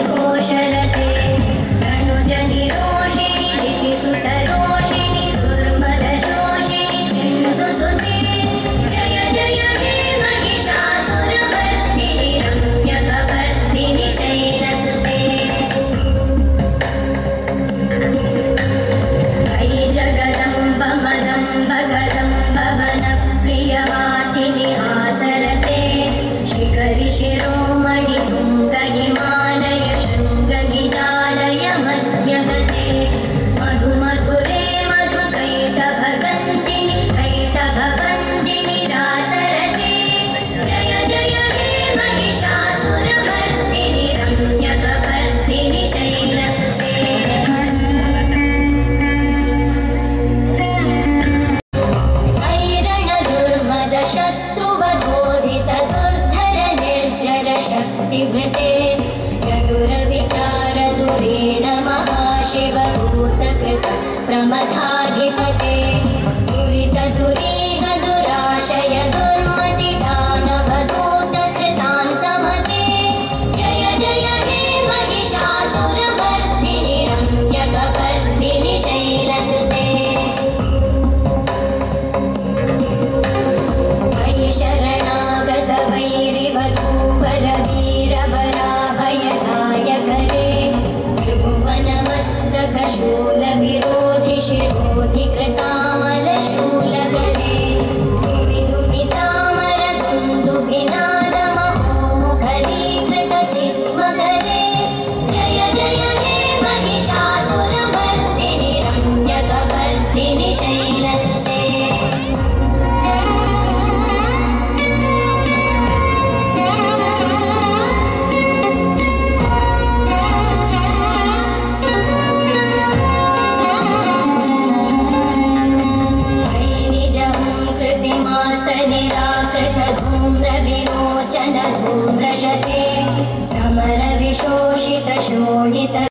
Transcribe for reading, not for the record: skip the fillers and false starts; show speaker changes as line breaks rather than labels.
घोषरते तनुजनिरोषिणि दितिसुतरोषिणि दुर्मदशोषिणि सिन्धुसुते जय जय हे महिषासुरमर्दिनि रम्यकपर्दिनि शैलसुते अयि जगदम्ब मदम्ब गदम्ब वनप्रियवासिनि आसरते शिखरि शिरोमणि तुङ्गहिमालय शृङ्गगिजालय मध्यगते मधुमधुरे मधुकैटभगन्तिनि कैटभवन्तिनि रासरते जय जय हे महिषासुरमर्दिनि रम्यकपर्दिनि शैलसुते शक्तिभृते चतुरविचारधुरेण महाशिवभूतकृत प्रमथाधिपते दुरितदुरीह दुराशय दुर्मतिदानवधूतकृतान्तमते जय जय हे महिषासुरमर्दिनि रम्यकपर्दिनि शैलसुते मयि शरणागत वैरिवधूवरवीरवराभयदायकरे त्रिभुवनमस्तकशूलविरोधि शिरोधिकृतामलशूलगरे दुविदुमितामरदुन्दुभिनादमहोमुखरीकृततिग्मगरे जय जय हे महिषासुरमर्दिनि रम्यकपर्दिनि शैलसुते धूम्रविलोचन धूम्रशते समरविशोषित शोणित